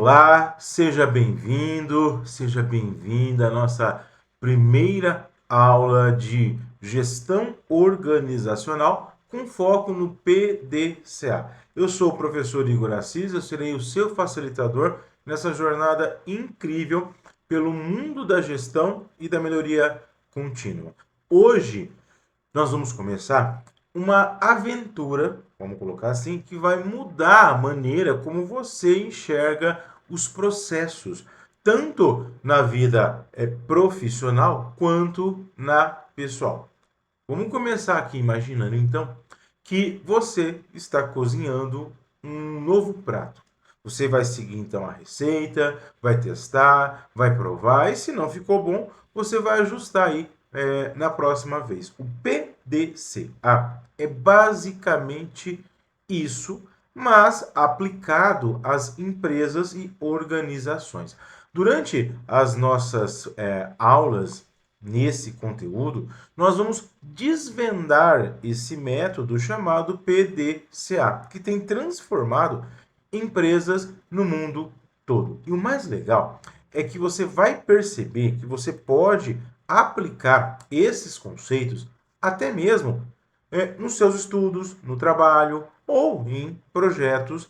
Olá, seja bem-vindo, seja bem-vinda à nossa primeira aula de gestão organizacional com foco no PDCA. Eu sou o professor Igor Assis, eu serei o seu facilitador nessa jornada incrível pelo mundo da gestão e da melhoria contínua. Hoje nós vamos começar uma aventura, vamos colocar assim, que vai mudar a maneira como você enxerga os processos, tanto na vida profissional quanto na pessoal. Vamos começar aqui imaginando então que você está cozinhando um novo prato. Você vai seguir então a receita, vai testar, vai provar e se não ficou bom, você vai ajustar aí na próxima vez. O PDCA é basicamente isso, mas aplicado às empresas e organizações. Durante as nossas aulas nesse conteúdo, nós vamos desvendar esse método chamado PDCA, que tem transformado empresas no mundo todo. E o mais legal é que você vai perceber que você pode aplicar esses conceitos até mesmo nos seus estudos, no trabalho ou em projetos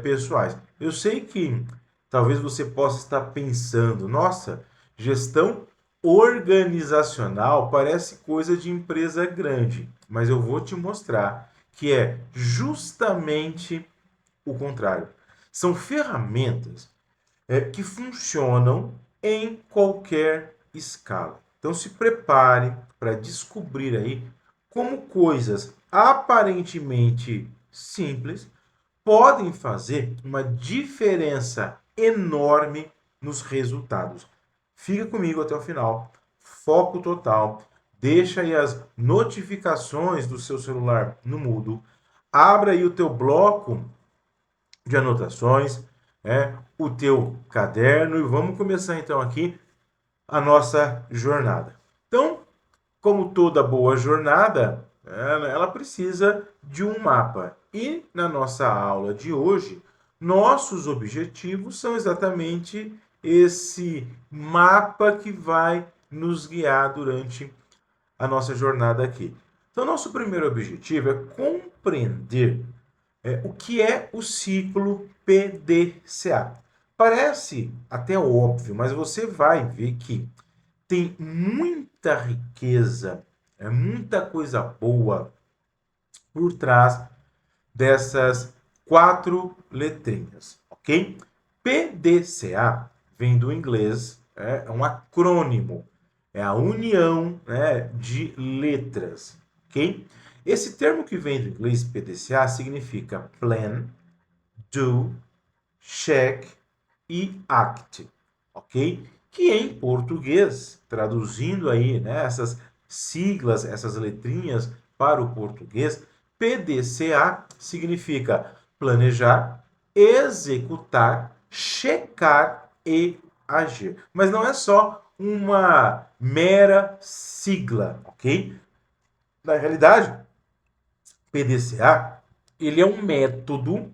pessoais. Eu sei que talvez você possa estar pensando, nossa, gestão organizacional parece coisa de empresa grande, mas eu vou te mostrar que é justamente o contrário. São ferramentas que funcionam em qualquer escala. Então se prepare para descobrir aí como coisas aparentemente simples podem fazer uma diferença enorme nos resultados. Fica comigo até o final, foco total, deixa aí as notificações do seu celular no mudo, abra aí o teu bloco de anotações, o teu caderno e vamos começar então aqui a nossa jornada. Então, como toda boa jornada, ela precisa de um mapa. E na nossa aula de hoje, nossos objetivos são exatamente esse mapa que vai nos guiar durante a nossa jornada aqui. Então, nosso primeiro objetivo é compreender o que é o ciclo PDCA. Parece até óbvio, mas você vai ver que tem muita riqueza, muita coisa boa por trás dessas quatro letrinhas, ok? PDCA vem do inglês, é um acrônimo, é a união de letras, ok? Esse termo que vem do inglês PDCA significa plan, do, check e act, ok? Que em português, traduzindo aí essas siglas, essas letrinhas para o português, PDCA significa planejar, executar, checar e agir. Mas não é só uma mera sigla, ok? Na realidade, PDCA ele é um método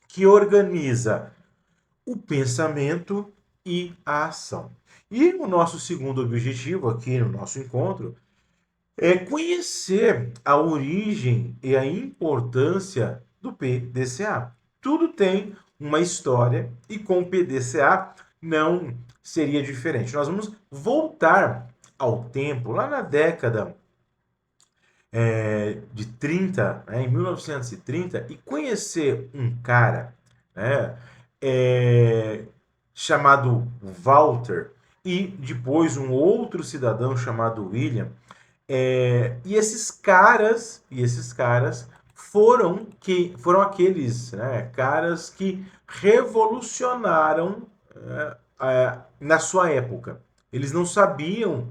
que organiza o pensamento e a ação. E o nosso segundo objetivo aqui no nosso encontro é conhecer a origem e a importância do PDCA. Tudo tem uma história e com o PDCA não seria diferente. Nós vamos voltar ao tempo, lá na década de 30, em 1930, e conhecer um cara né, chamado Walter e depois um outro cidadão chamado William. E esses caras foram aqueles caras que revolucionaram na sua época. Eles não sabiam,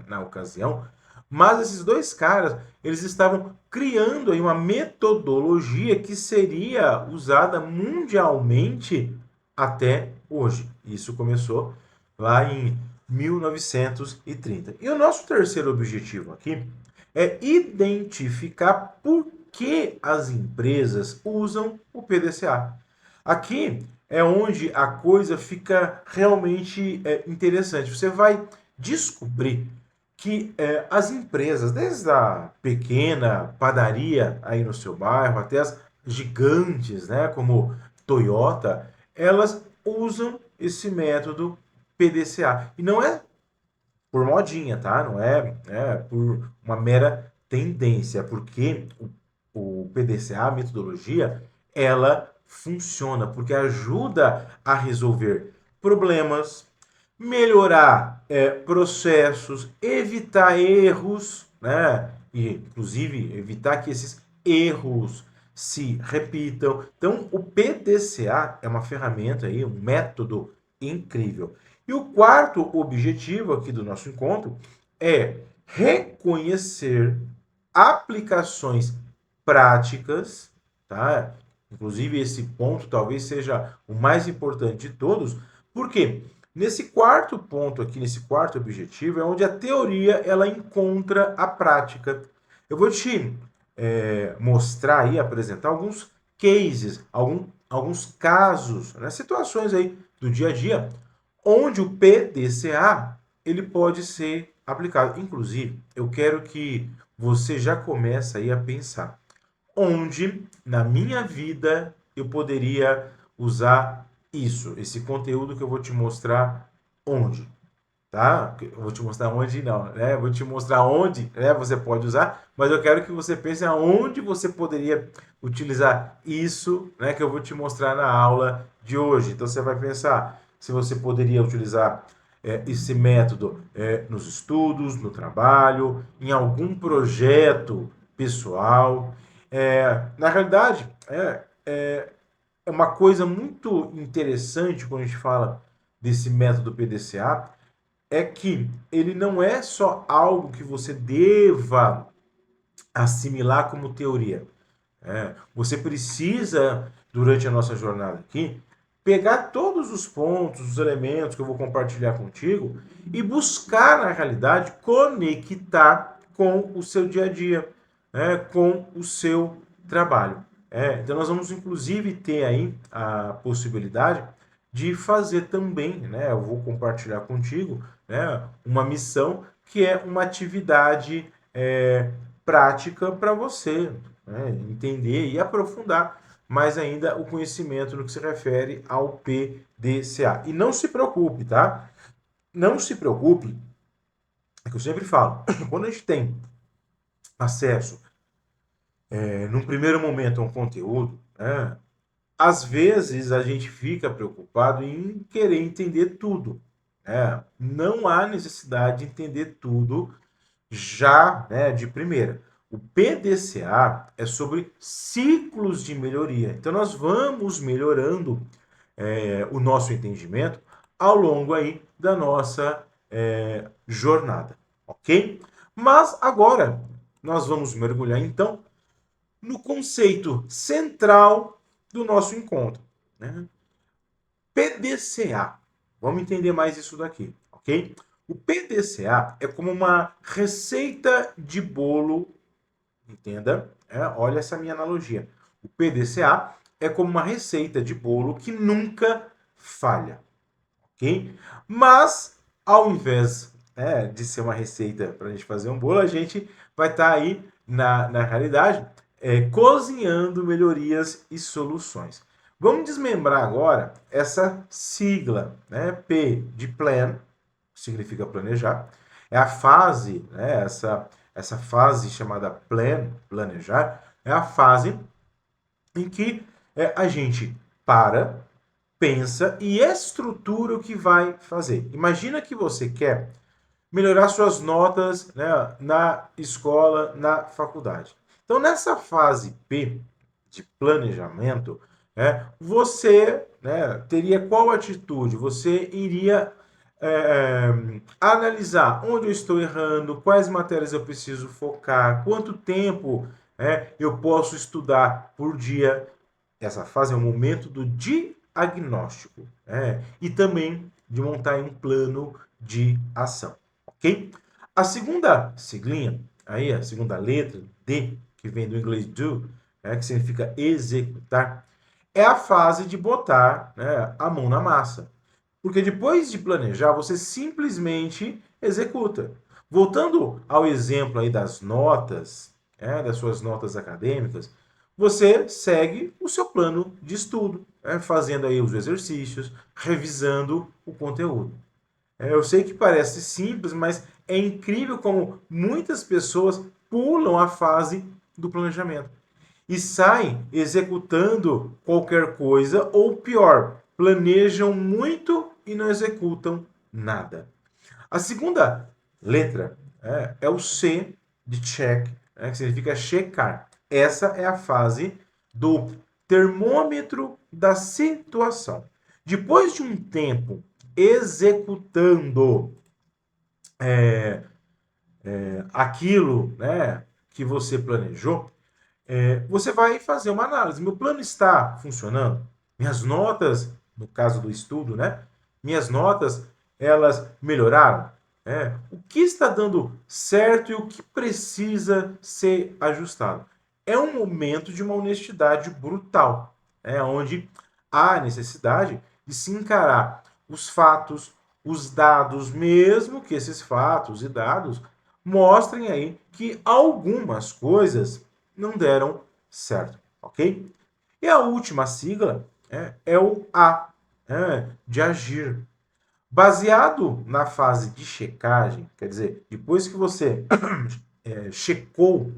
na ocasião, mas esses dois caras eles estavam criando aí uma metodologia que seria usada mundialmente até hoje. Isso começou lá em 1930. E o nosso terceiro objetivo aqui é identificar por que as empresas usam o PDCA. Aqui é onde a coisa fica realmente interessante. Você vai descobrir que as empresas, desde a pequena padaria aí no seu bairro até as gigantes, né, como Toyota, elas usam esse método PDCA. E não é por modinha, tá? Não é por uma mera tendência, é porque o PDCA, a metodologia, ela funciona, porque ajuda a resolver problemas, melhorar processos, evitar erros, né? E, inclusive, evitar que esses erros se repitam. Então, o PDCA é uma ferramenta aí, um método incrível. E o quarto objetivo aqui do nosso encontro é reconhecer aplicações práticas, tá? Inclusive esse ponto talvez seja o mais importante de todos, porque nesse quarto ponto aqui, nesse quarto objetivo, é onde a teoria ela encontra a prática. Eu vou te mostrar e apresentar alguns cases, alguns casos, né, situações aí do dia a dia, onde o PDCA ele pode ser aplicado. Inclusive, eu quero que você já comece aí a pensar onde na minha vida eu poderia usar isso, esse conteúdo que eu vou te mostrar onde, tá? Eu vou te mostrar onde não, né? Eu vou te mostrar onde, né, você pode usar, mas eu quero que você pense aonde você poderia utilizar isso, né, que eu vou te mostrar na aula de hoje. Então você vai pensar se você poderia utilizar esse método nos estudos, no trabalho, em algum projeto pessoal. Na realidade, é uma coisa muito interessante quando a gente fala desse método PDCA, é que ele não é só algo que você deva assimilar como teoria. Você precisa, durante a nossa jornada aqui, pegar todos os pontos, os elementos que eu vou compartilhar contigo e buscar, na realidade, conectar com o seu dia a dia, né, com o seu trabalho. Então, nós vamos, inclusive, ter aí a possibilidade de fazer também, né, eu vou compartilhar contigo, né, uma missão que é uma atividade prática para você, né, entender e aprofundar mais ainda o conhecimento no que se refere ao PDCA. E não se preocupe, tá? Não se preocupe, é que eu sempre falo, quando a gente tem acesso, num primeiro momento, a um conteúdo, né, às vezes a gente fica preocupado em querer entender tudo. Não há necessidade de entender tudo já, né, de primeira. O PDCA é sobre ciclos de melhoria. Então nós vamos melhorando o nosso entendimento ao longo aí da nossa jornada, ok? Mas agora nós vamos mergulhar então no conceito central do nosso encontro, né? PDCA. Vamos entender mais isso daqui, ok? O PDCA é como uma receita de bolo, entenda? Olha essa minha analogia. O PDCA é como uma receita de bolo que nunca falha, ok? Mas, ao invés de ser uma receita para a gente fazer um bolo, a gente vai estar aí, na realidade, cozinhando melhorias e soluções. Vamos desmembrar agora essa sigla, né? P de plan, significa planejar, é a fase, né? Essa fase chamada plan, planejar, é a fase em que a gente para, pensa e estrutura o que vai fazer. Imagina que você quer melhorar suas notas, né, na escola, na faculdade. Então, nessa fase P de planejamento, você, né, teria qual atitude? Você iria analisar onde eu estou errando, quais matérias eu preciso focar, quanto tempo eu posso estudar por dia. Essa fase é o momento do diagnóstico, e também de montar um plano de ação, ok? A segunda siglinha, aí a segunda letra, D, que vem do inglês do, que significa executar, é a fase de botar, né, a mão na massa. Porque depois de planejar, você simplesmente executa. Voltando ao exemplo aí das notas, das suas notas acadêmicas, você segue o seu plano de estudo, fazendo aí os exercícios, revisando o conteúdo. Eu sei que parece simples, mas é incrível como muitas pessoas pulam a fase do planejamento e saem executando qualquer coisa, ou pior, planejam muito e não executam nada. A segunda letra é o C de check, que significa checar. Essa é a fase do termômetro da situação. Depois de um tempo executando aquilo, que você planejou, você vai fazer uma análise. Meu plano está funcionando? Minhas notas, no caso do estudo, minhas notas, elas melhoraram? O que está dando certo e o que precisa ser ajustado? É um momento de uma honestidade brutal, onde há necessidade de se encarar os fatos, os dados, mesmo que esses fatos e dados mostrem aí que algumas coisas não deram certo, ok? E a última sigla é o A, de agir. Baseado na fase de checagem, quer dizer, depois que você checou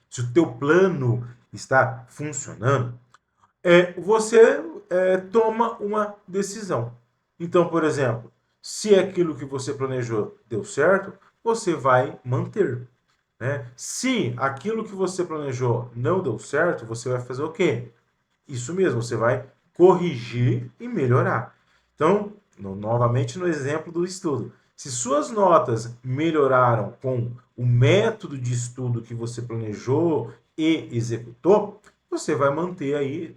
se o teu plano está funcionando, você toma uma decisão. Então, por exemplo, se aquilo que você planejou deu certo, você vai manter. Se aquilo que você planejou não deu certo, você vai fazer o quê? Isso mesmo, você vai corrigir e melhorar. Então, novamente no exemplo do estudo. Se suas notas melhoraram com o método de estudo que você planejou e executou, você vai manter aí,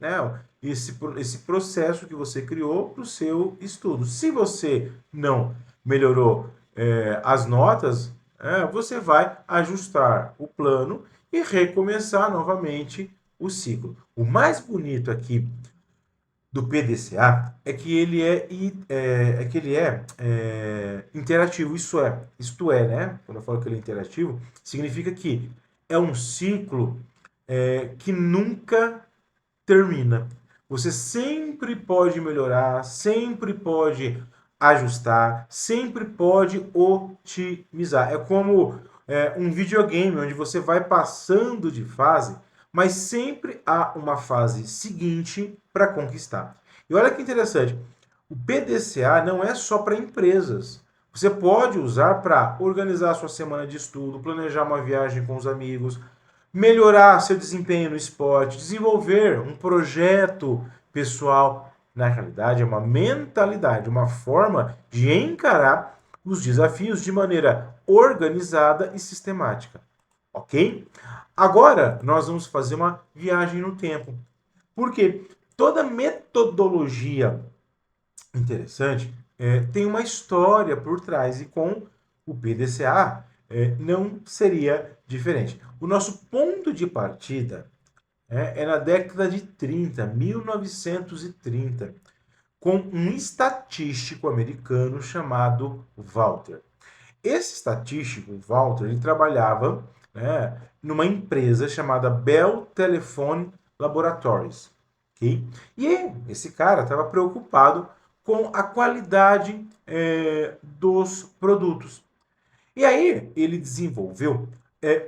esse processo que você criou para o seu estudo. Se você não melhorou as notas, você vai ajustar o plano e recomeçar novamente o ciclo. O mais bonito aqui do PDCA é que ele é interativo. Isto é, quando eu falo que ele é interativo, significa que é um ciclo que nunca termina. Você sempre pode melhorar, sempre pode ajustar, sempre pode otimizar. É como um videogame onde você vai passando de fase, mas sempre há uma fase seguinte para conquistar. E olha que interessante, o PDCA não é só para empresas. Você pode usar para organizar a sua semana de estudo, planejar uma viagem com os amigos, melhorar seu desempenho no esporte, desenvolver um projeto pessoal. Na realidade, é uma mentalidade, uma forma de encarar os desafios de maneira organizada e sistemática. Ok? Agora, nós vamos fazer uma viagem no tempo. Porque toda metodologia interessante tem uma história por trás, e com o PDCA não seria diferente. O nosso ponto de partida é na década de 30, 1930, com um estatístico americano chamado Walter. Esse estatístico, Walter, ele trabalhava numa empresa chamada Bell Telephone Laboratories. Okay? E esse cara estava preocupado com a qualidade dos produtos. E aí ele desenvolveu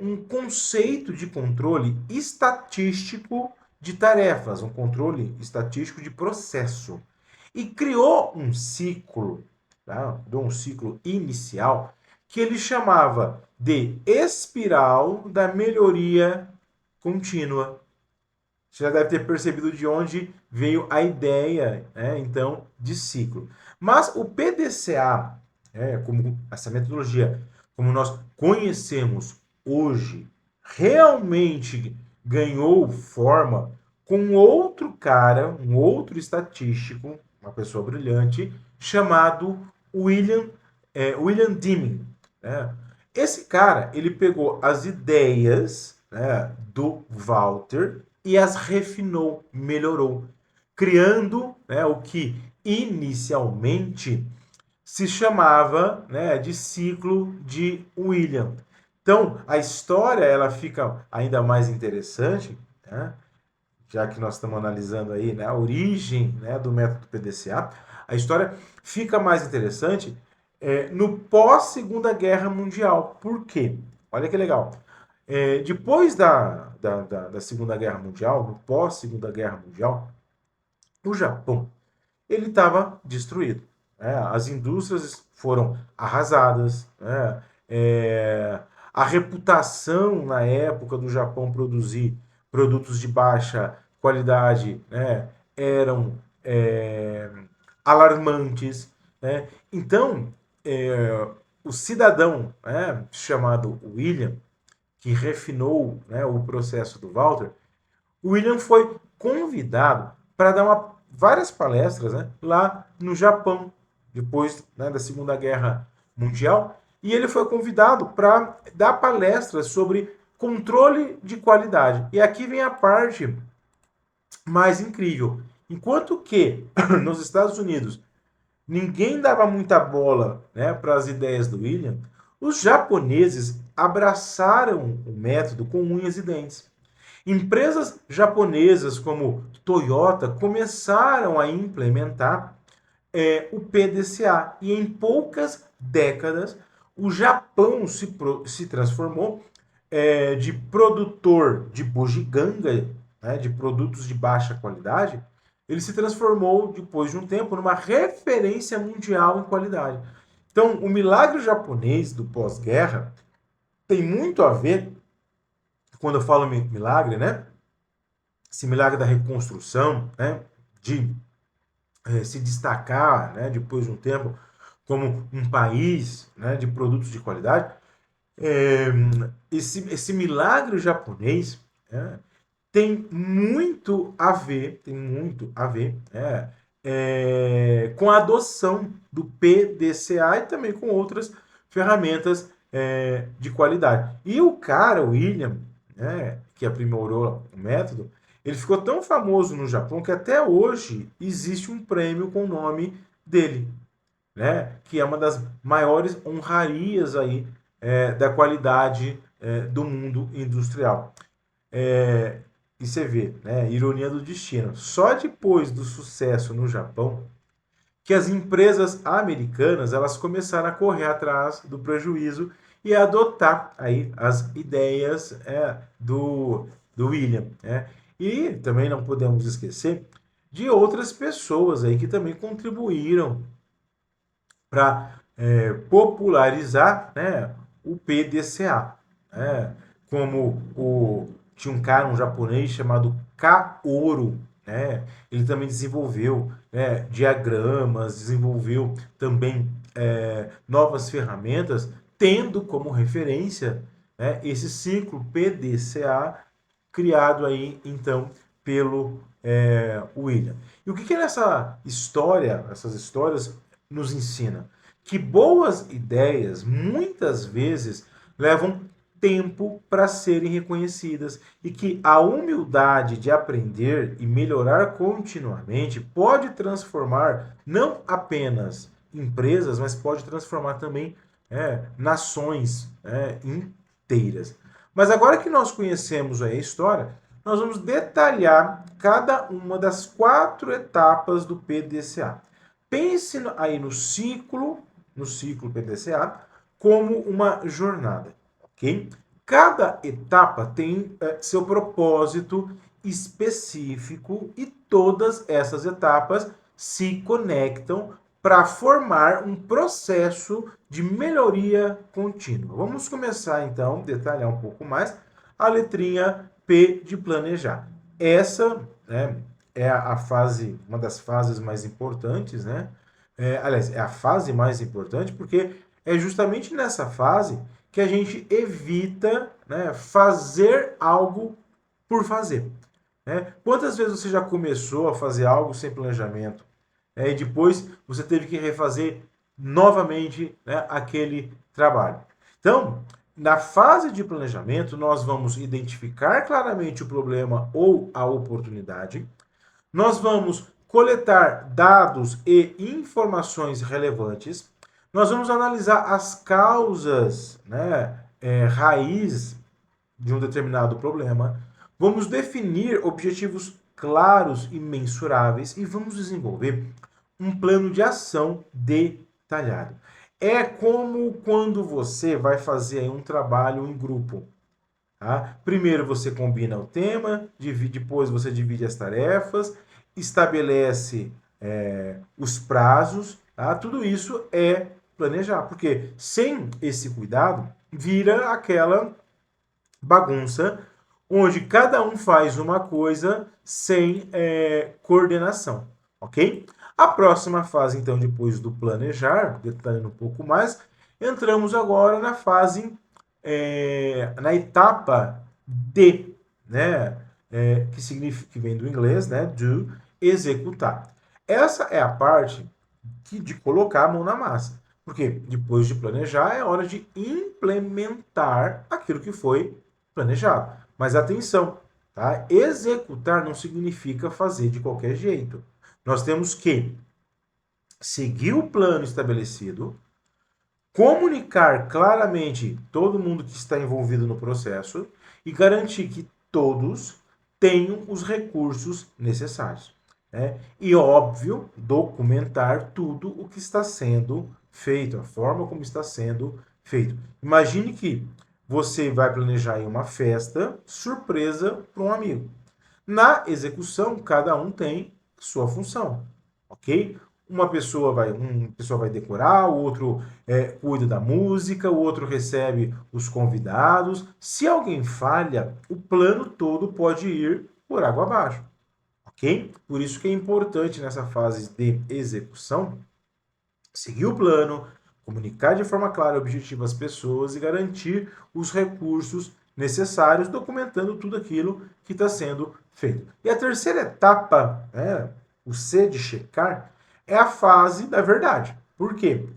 um conceito de controle estatístico de tarefas, um controle estatístico de processo. E criou um ciclo, tá? Um ciclo inicial, que ele chamava de espiral da melhoria contínua. Você já deve ter percebido de onde veio a ideia, então, de ciclo. Mas o PDCA, como essa metodologia, como nós conhecemos hoje, realmente ganhou forma com outro cara, um outro estatístico, uma pessoa brilhante, chamado William Deming. Esse cara, ele pegou as ideias do Walter e as refinou, melhorou, criando, né, o que inicialmente se chamava, né, de ciclo de William. Então, a história ela fica ainda mais interessante, né, já que nós estamos analisando aí, né, a origem, né, do método PDCA. A história fica mais interessante no pós-Segunda Guerra Mundial. Por quê? Olha que legal. Depois da Segunda Guerra Mundial, no pós-Segunda Guerra Mundial, o Japão ele estava destruído. Né? As indústrias foram arrasadas. Né? A reputação na época do Japão produzir produtos de baixa qualidade, né, eram alarmantes. Né? Então, o cidadão, né, chamado William, que refinou, né, o processo do Walter, o William foi convidado para dar várias palestras, né, lá no Japão, depois, né, da Segunda Guerra Mundial. E ele foi convidado para dar palestras sobre controle de qualidade. E aqui vem a parte mais incrível. Enquanto que nos Estados Unidos ninguém dava muita bola, né, para as ideias do William, os japoneses abraçaram o método com unhas e dentes. Empresas japonesas como Toyota começaram a implementar o PDCA e em poucas décadas o Japão se transformou de produtor de bugiganga, né, de produtos de baixa qualidade, ele se transformou, depois de um tempo, numa referência mundial em qualidade. Então, o milagre japonês do pós-guerra tem muito a ver, quando eu falo milagre, né? Esse milagre da reconstrução, né? De se destacar, né? Depois de um tempo, como um país, né? De produtos de qualidade. É, esse milagre japonês, né, tem muito a ver com a adoção do PDCA e também com outras ferramentas de qualidade. E o cara, o William, né, que aprimorou o método, ele ficou tão famoso no Japão que até hoje existe um prêmio com o nome dele, né, que é uma das maiores honrarias aí da qualidade do mundo industrial. E você vê, né, ironia do destino. Só depois do sucesso no Japão que as empresas americanas elas começaram a correr atrás do prejuízo e a adotar aí as ideias do William. Né? E também não podemos esquecer de outras pessoas aí que também contribuíram para popularizar, né, o PDCA. Né? Como tinha um cara, um japonês chamado Kaoru, né? Ele também desenvolveu, né, diagramas, desenvolveu também novas ferramentas, tendo como referência, né, esse ciclo PDCA criado aí então pelo William. E o que nessa história, essas histórias nos ensina? Que boas ideias muitas vezes levam tempo para serem reconhecidas e que a humildade de aprender e melhorar continuamente pode transformar não apenas empresas, mas pode transformar também nações inteiras. Mas agora que nós conhecemos a história, nós vamos detalhar cada uma das 4 etapas do PDCA. Pense aí no ciclo PDCA, como uma jornada, ok? Cada etapa tem seu propósito específico e todas essas etapas se conectam para formar um processo de melhoria contínua. Vamos começar então a detalhar um pouco mais a letrinha P de planejar. Essa, né, é a fase, uma das fases mais importantes, né? Aliás, é a fase mais importante porque é justamente nessa fase que a gente evita, né, fazer algo por fazer. Né? Quantas vezes você já começou a fazer algo sem planejamento, e depois você teve que refazer novamente, né, aquele trabalho? Então, na fase de planejamento, nós vamos identificar claramente o problema ou a oportunidade, nós vamos coletar dados e informações relevantes, nós vamos analisar as causas, né, raiz de um determinado problema, vamos definir objetivos claros e mensuráveis e vamos desenvolver um plano de ação detalhado. É como quando você vai fazer um trabalho em grupo. Tá? Primeiro você combina o tema, depois você divide as tarefas, estabelece os prazos. Tá? Tudo isso é planejar, porque sem esse cuidado vira aquela bagunça onde cada um faz uma coisa sem coordenação, ok? A próxima fase, então, depois do planejar, detalhando um pouco mais, entramos agora na fase, na etapa D, né? Que significa, que vem do inglês, né? Do, executar. Essa é a parte de colocar a mão na massa. Porque depois de planejar, é hora de implementar aquilo que foi planejado. Mas atenção, tá? Executar não significa fazer de qualquer jeito. Nós temos que seguir o plano estabelecido, comunicar claramente todo mundo que está envolvido no processo e garantir que todos tenham os recursos necessários. Né? E, óbvio, documentar tudo o que está sendo feito, a forma como está sendo feito. Imagine que você vai planejar uma festa surpresa para um amigo. Na execução, cada um tem sua função, ok? Um pessoa vai decorar, o outro cuida da música, o outro recebe os convidados. Se alguém falha, o plano todo pode ir por água abaixo, ok? Por isso que é importante nessa fase de execução seguir o plano, comunicar de forma clara e objetiva às pessoas e garantir os recursos necessários, documentando tudo aquilo que está sendo feito. E a terceira etapa, o C de checar, é a fase da verdade. Por quê?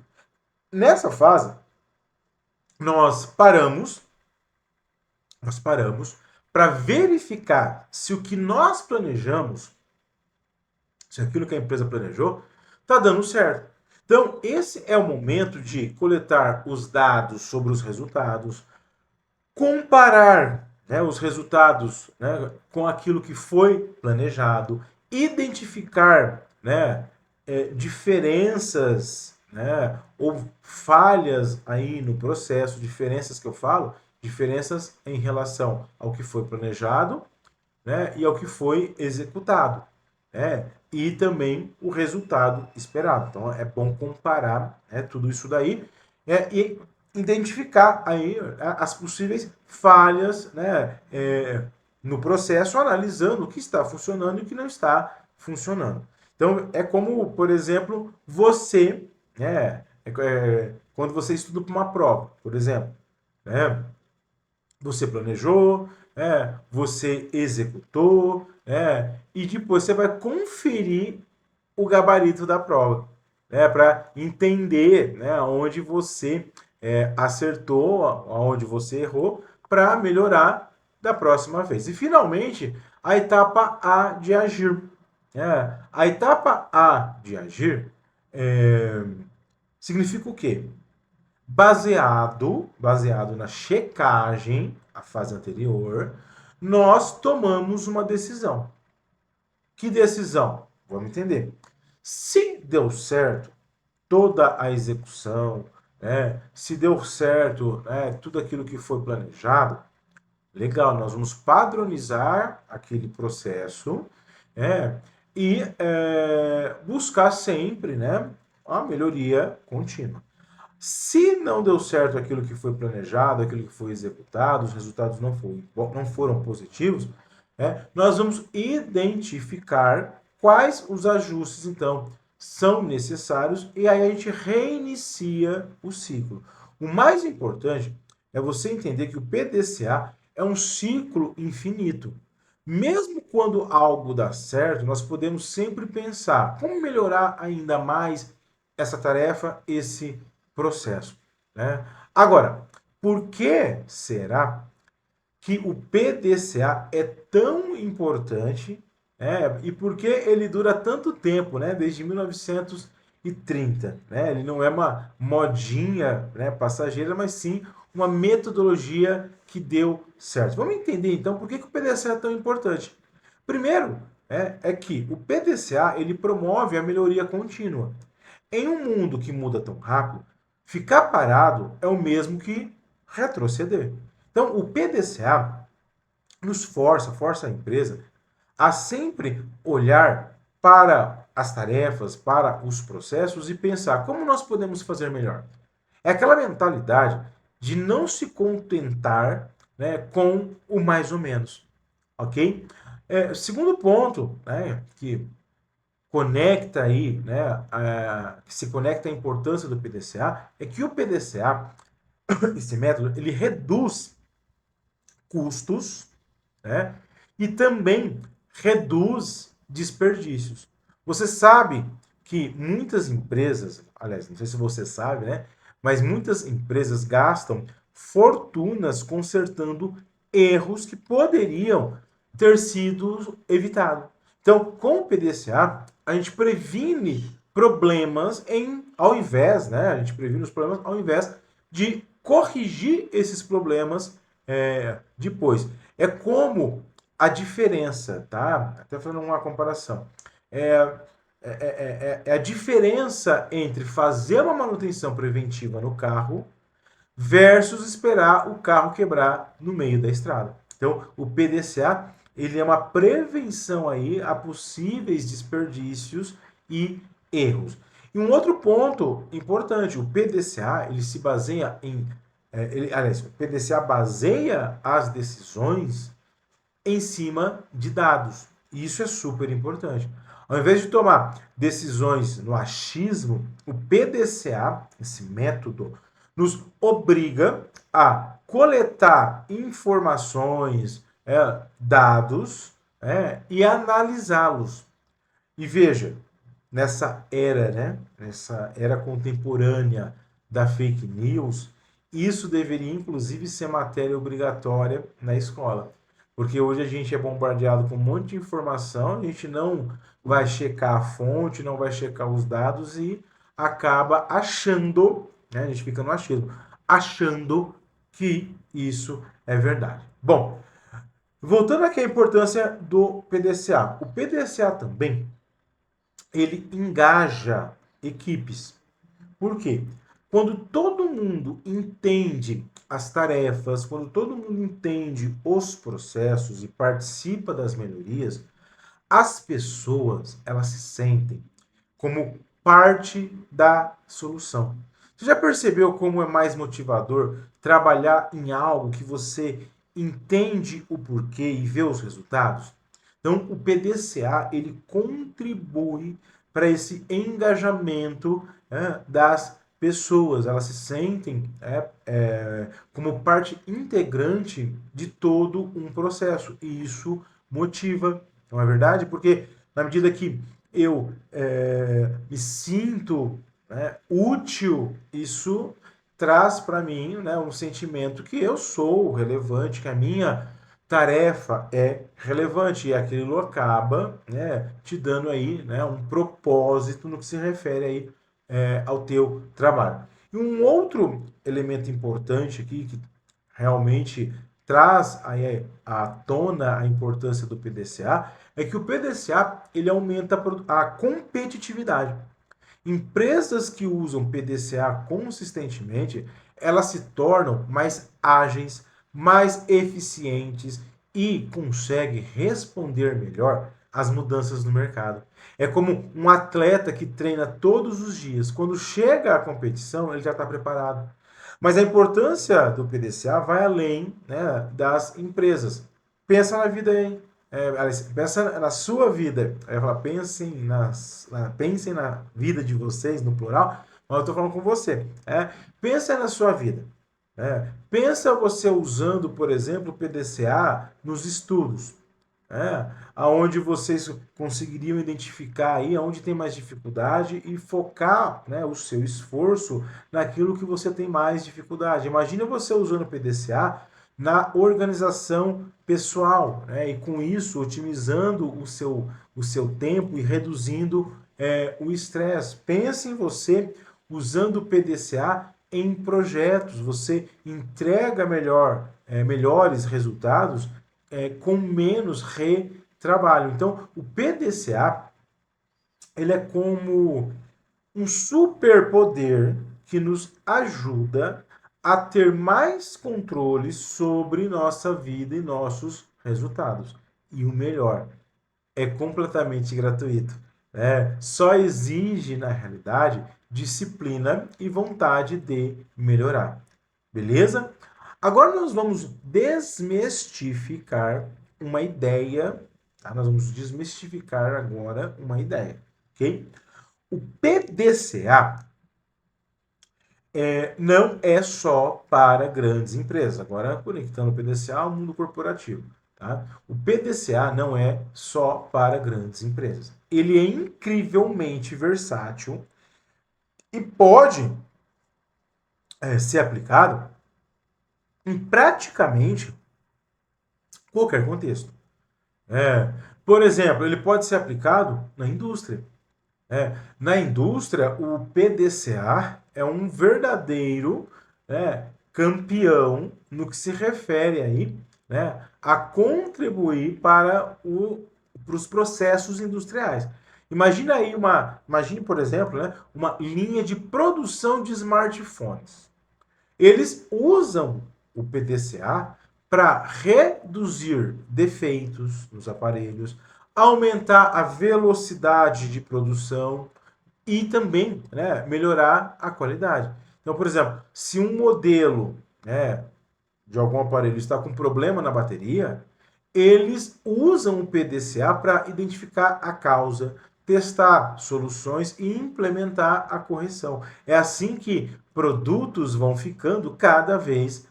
Nessa fase, nós paramos para verificar se o que nós planejamos, se aquilo que a empresa planejou, está dando certo. Então, esse é o momento de coletar os dados sobre os resultados, comparar, né, os resultados, né, com aquilo que foi planejado, identificar, né, diferenças, né, ou falhas aí no processo, diferenças que eu falo, diferenças em relação ao que foi planejado, né, e ao que foi executado, né, e também o resultado esperado. Então é bom comparar, né, tudo isso daí e identificar aí as possíveis falhas, né, no processo, analisando o que está funcionando e o que não está funcionando. Então é como, por exemplo, você, né, quando você estuda para uma prova, por exemplo, né, você planejou, você executou, e depois você vai conferir o gabarito da prova, para entender, né, onde você acertou, onde você errou, para melhorar da próxima vez. E finalmente, a etapa A de agir. A etapa A de agir significa o quê? Baseado na checagem, a fase anterior, nós tomamos uma decisão. Que decisão? Vamos entender. Se deu certo toda a execução, se deu certo, tudo aquilo que foi planejado, legal, nós vamos padronizar aquele processo, e buscar sempre, né, a melhoria contínua. Se não deu certo aquilo que foi planejado, aquilo que foi executado, os resultados não foram positivos, nós vamos identificar quais os ajustes, então, são necessários e aí a gente reinicia o ciclo. O mais importante é você entender que o PDCA é um ciclo infinito. Mesmo quando algo dá certo, nós podemos sempre pensar como melhorar ainda mais essa tarefa, esse processo. Né? Agora, Por que será que o PDCA é tão importante, e por que ele dura tanto tempo, né, desde 1930? Né? Ele não é uma modinha, né, passageira, mas sim uma metodologia que deu certo. Vamos entender então por que o PDCA é tão importante. Primeiro, é que o PDCA ele promove a melhoria contínua. Em um mundo que muda tão rápido, ficar parado é o mesmo que retroceder. Então, o PDCA nos força a empresa a sempre olhar para as tarefas, para os processos e pensar como nós podemos fazer melhor. É aquela mentalidade de não se contentar, né, com o mais ou menos, ok? Segundo ponto, né, que conecta aí, né, que se conecta à importância do PDCA, é que o PDCA, esse método, ele reduz custos, né, e também reduz desperdícios. Você sabe que muitas empresas, aliás, não sei se você sabe, né, mas muitas empresas gastam fortunas consertando erros que poderiam ter sido evitados. Então, com o PDCA, a gente previne problemas ao invés, né? A gente previne os problemas ao invés de corrigir esses problemas depois. É como a diferença, tá? Até fazendo uma comparação. É a diferença entre fazer uma manutenção preventiva no carro versus esperar o carro quebrar no meio da estrada. Então, o PDCA ele é uma prevenção aí a possíveis desperdícios e erros. E um outro ponto importante, o PDCA ele se baseia aliás, o PDCA baseia as decisões em cima de dados. E isso é super importante. Ao invés de tomar decisões no achismo, o PDCA, esse método, nos obriga a coletar informações, dados, e analisá-los. E veja, nessa era, né, nessa era contemporânea da fake news, isso deveria inclusive ser matéria obrigatória na escola. Porque hoje a gente é bombardeado com um monte de informação, a gente não vai checar a fonte, não vai checar os dados e acaba achando, né, a gente fica no achismo, achando que isso é verdade. Bom, voltando aqui à importância do PDCA. O PDCA também ele engaja equipes. Por quê? Quando todo mundo entende as tarefas, quando todo mundo entende os processos e participa das melhorias, as pessoas elas se sentem como parte da solução. Você já percebeu como é mais motivador trabalhar em algo que você entende o porquê e vê os resultados? Então, o PDCA ele contribui para esse engajamento das pessoas. Elas se sentem como parte integrante de todo um processo. E isso motiva, não é verdade? Porque na medida que eu me sinto, né, útil, isso traz para mim, né, um sentimento que eu sou relevante, que a minha tarefa é relevante e aquilo acaba, né, te dando aí, né, um propósito no que se refere aí ao teu trabalho. E um outro elemento importante aqui que realmente traz aí à tona a importância do PDCA é que o PDCA ele aumenta a competitividade. Empresas que usam PDCA consistentemente, elas se tornam mais ágeis, mais eficientes e conseguem responder melhor às mudanças no mercado. É como um atleta que treina todos os dias. Quando chega à competição, ele já está preparado. Mas a importância do PDCA vai além, né, das empresas. Pensa na vida aí. Pensa na sua vida. Eu ia falar, pensem na vida de vocês, no plural, mas eu estou falando com você. Pensa na sua vida. Pensa você usando, por exemplo, o PDCA nos estudos. aonde vocês conseguiriam identificar aí aonde tem mais dificuldade e focar, né, o seu esforço naquilo que você tem mais dificuldade. Imagina você usando o PDCA na organização pessoal, né, e com isso otimizando o seu tempo e reduzindo o estresse. Pense em você usando o PDCA em projetos, você entrega melhores resultados com menos retrabalho. Então, o PDCA ele é como um superpoder que nos ajuda a ter mais controle sobre nossa vida e nossos resultados. E o melhor, é completamente gratuito. Só exige, na realidade, disciplina e vontade de melhorar. Beleza? Agora nós vamos desmistificar uma ideia. Tá? Nós vamos desmistificar agora uma ideia. Ok? O PDCA não é só para grandes empresas. Agora, conectando o PDCA ao mundo corporativo. Tá? O PDCA não é só para grandes empresas. Ele é incrivelmente versátil e pode ser aplicado em praticamente qualquer contexto. Por exemplo, ele pode ser aplicado na indústria. Na indústria, o PDCA é um verdadeiro campeão no que se refere aí, a contribuir para os processos industriais. Imagine, por exemplo, uma linha de produção de smartphones. Eles usam o PDCA para reduzir defeitos nos aparelhos, aumentar a velocidade de produção e também melhorar a qualidade. Então, por exemplo, se um modelo de algum aparelho está com problema na bateria, eles usam o PDCA para identificar a causa, testar soluções e implementar a correção. É assim que produtos vão ficando cada vez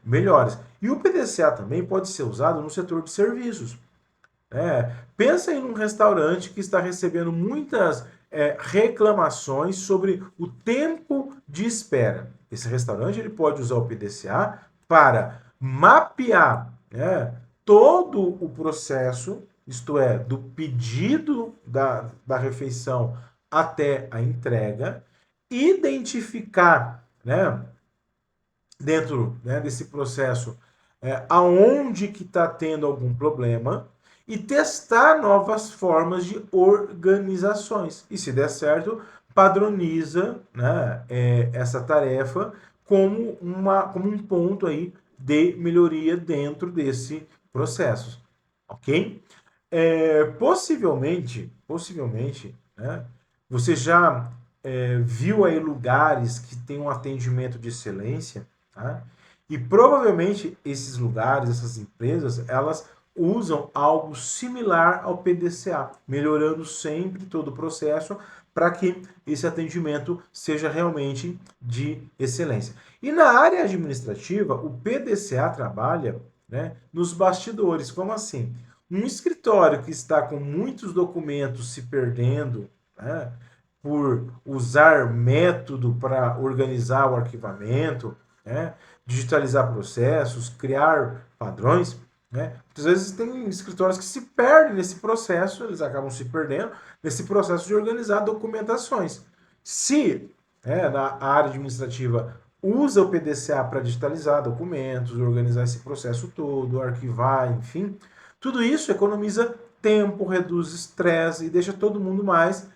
melhores. E o PDCA também pode ser usado no setor de serviços. Pensa em um restaurante que está recebendo muitas reclamações sobre o tempo de espera. Esse restaurante ele pode usar o PDCA para mapear todo o processo, isto é, do pedido da refeição até a entrega, identificar dentro desse processo aonde que está tendo algum problema e testar novas formas de organizações. E se der certo, padroniza essa tarefa como um ponto aí de melhoria dentro desse processo, ok? Possivelmente, você já viu aí lugares que tem um atendimento de excelência, tá? E provavelmente esses lugares, essas empresas, elas usam algo similar ao PDCA, melhorando sempre todo o processo para que esse atendimento seja realmente de excelência. E na área administrativa, o PDCA trabalha nos bastidores. Como assim? Um escritório que está com muitos documentos se perdendo, por usar método para organizar o arquivamento, digitalizar processos, criar padrões, muitas vezes tem escritórios que se perdem nesse processo, eles acabam se perdendo nesse processo de organizar documentações. Se na área administrativa usa o PDCA para digitalizar documentos, organizar esse processo todo, arquivar, enfim, tudo isso economiza tempo, reduz estresse e deixa todo mundo mais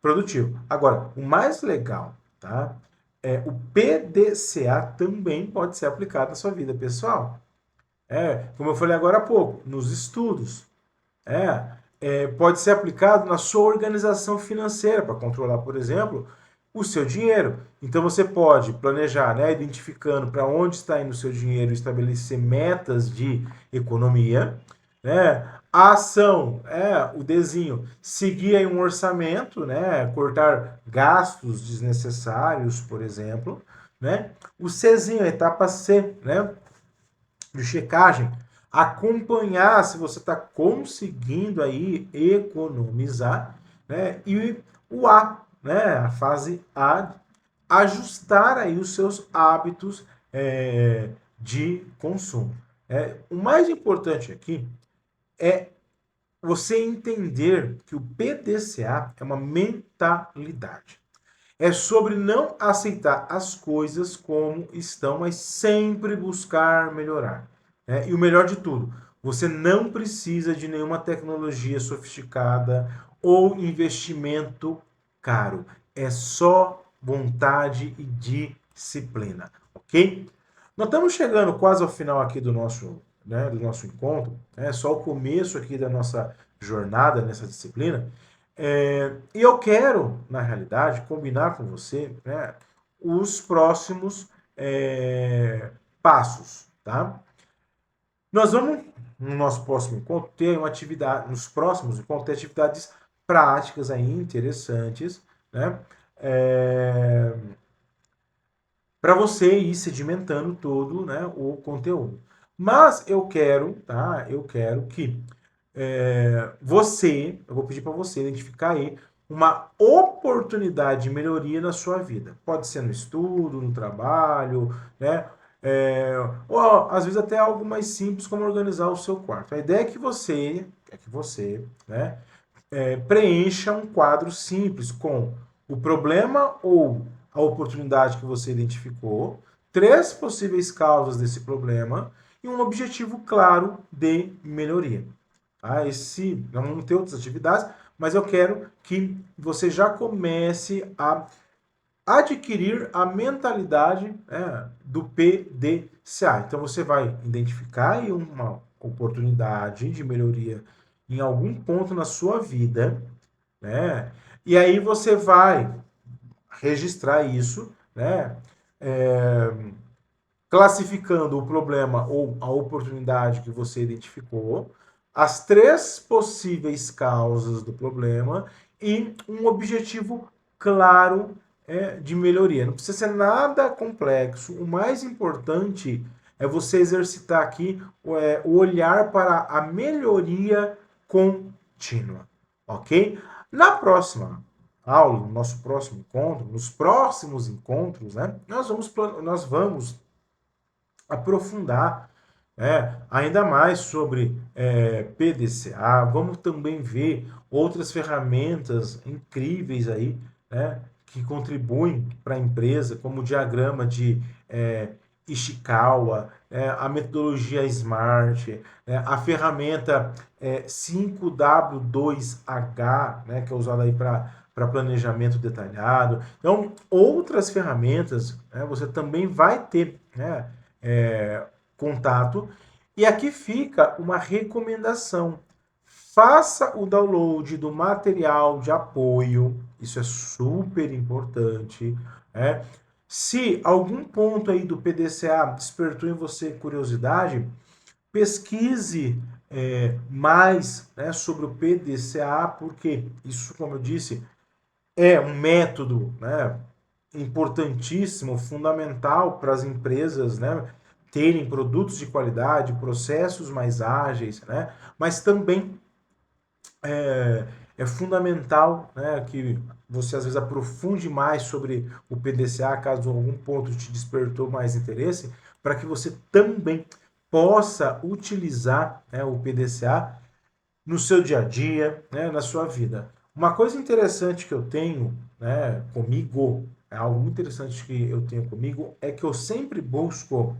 produtivo. Agora, o mais legal, tá? O PDCA também pode ser aplicado na sua vida pessoal. Como eu falei agora há pouco, nos estudos. Pode ser aplicado na sua organização financeira, para controlar, por exemplo, o seu dinheiro. Então você pode planejar, identificando para onde está indo o seu dinheiro, estabelecer metas de economia. A ação, o Dzinho, seguir aí um orçamento, cortar gastos desnecessários, por exemplo. O Czinho, a etapa C, de checagem, acompanhar se você está conseguindo aí economizar, né? E o A, né? A fase A, ajustar aí os seus hábitos de consumo. O mais importante aqui é você entender que o PDCA é uma mentalidade. É sobre não aceitar as coisas como estão, mas sempre buscar melhorar. E o melhor de tudo, você não precisa de nenhuma tecnologia sofisticada ou investimento caro. É só vontade e disciplina, ok? Nós estamos chegando quase ao final aqui do nosso encontro. É só o começo aqui da nossa jornada nessa disciplina. E eu quero, na realidade, combinar com você, né, os próximos passos, tá? Nós vamos, no nosso próximo encontro, ter uma atividade, nos próximos encontros, ter atividades práticas aí interessantes, né? É, para você ir sedimentando todo, né, o conteúdo. Mas eu quero, tá? Eu quero que eu vou pedir para você identificar aí uma oportunidade de melhoria na sua vida. Pode ser no estudo, no trabalho, né? Ou às vezes até algo mais simples como organizar o seu quarto. A ideia é que você, né, preencha um quadro simples com o problema ou a oportunidade que você identificou, três possíveis causas desse problema e um objetivo claro de melhoria. Tá? Não vão ter outras atividades, mas eu quero que você já comece a adquirir a mentalidade do PDCA. Então você vai identificar aí uma oportunidade de melhoria em algum ponto na sua vida, né? E aí você vai registrar isso, né? É, classificando o problema ou a oportunidade que você identificou, as três possíveis causas do problema e um objetivo claro de melhoria. Não precisa ser nada complexo. O mais importante é você exercitar aqui o olhar para a melhoria contínua, ok? Na próxima aula, no nosso próximo encontro, nos próximos encontros, né, nós vamos aprofundar ainda mais sobre PDCA. Vamos também ver outras ferramentas incríveis aí, né, que contribuem para a empresa, como o diagrama de Ishikawa, a metodologia SMART, a ferramenta 5W2H, né, que é usada aí para planejamento detalhado. Então, outras ferramentas, né, você também vai ter, né, é, contato. E aqui fica uma recomendação. Faça o download do material de apoio, isso é super importante. Se algum ponto aí do PDCA despertou em você curiosidade, pesquise mais, né, sobre o PDCA, porque isso, como eu disse, é um método, né, importantíssimo, fundamental para as empresas, né, terem produtos de qualidade, processos mais ágeis, né, mas também é fundamental, né, que você às vezes aprofunde mais sobre o PDCA, caso algum ponto te despertou mais interesse, para que você também possa utilizar, né, o PDCA no seu dia a dia, né, na sua vida. Uma coisa interessante que eu tenho, né, comigo, é algo muito interessante que eu tenho comigo, é que eu sempre busco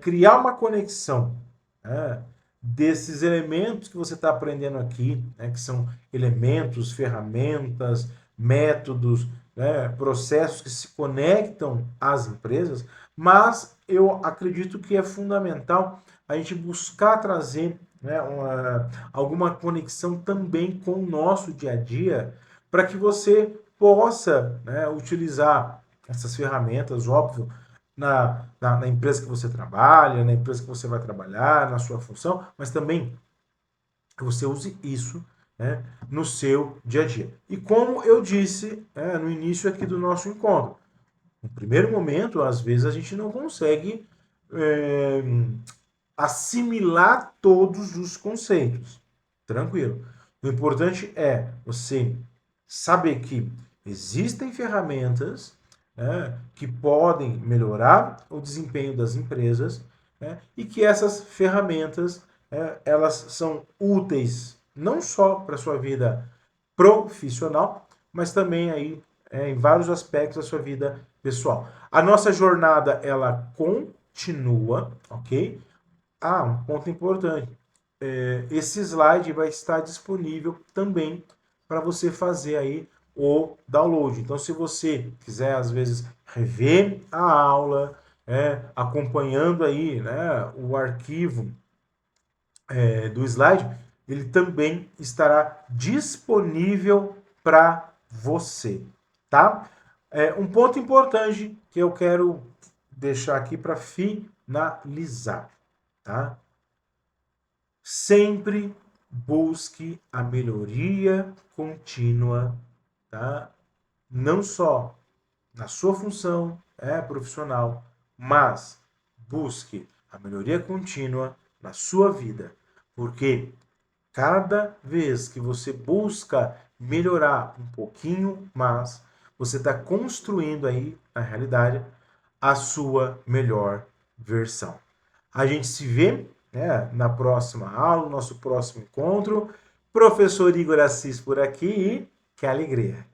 criar uma conexão, né, desses elementos que você está aprendendo aqui, né, que são elementos, ferramentas, métodos, né, processos que se conectam às empresas, mas eu acredito que é fundamental a gente buscar trazer, né, alguma conexão também com o nosso dia a dia, para que você possa, né, utilizar essas ferramentas, óbvio, na empresa que você trabalha, na empresa que você vai trabalhar, na sua função, mas também que você use isso, né, no seu dia a dia. E como eu disse no início aqui do nosso encontro, no primeiro momento, às vezes a gente não consegue assimilar todos os conceitos. Tranquilo. O importante é você saber que existem ferramentas, né, que podem melhorar o desempenho das empresas, né, e que essas ferramentas, elas são úteis não só para a sua vida profissional, mas também aí em vários aspectos da sua vida pessoal. A nossa jornada ela continua, ok? Ah, um ponto importante. Esse slide vai estar disponível também para você fazer aí o download. Então, se você quiser, às vezes, rever a aula, acompanhando aí, né, o arquivo do slide, ele também estará disponível para você, tá? Um ponto importante que eu quero deixar aqui para finalizar, tá? Sempre busque a melhoria contínua, tá? Não só na sua função profissional, mas busque a melhoria contínua na sua vida, porque cada vez que você busca melhorar um pouquinho mais, você está construindo aí, na realidade, a sua melhor versão. A gente se vê, né, na próxima aula, no nosso próximo encontro. Professor Igor Assis por aqui e que alegria!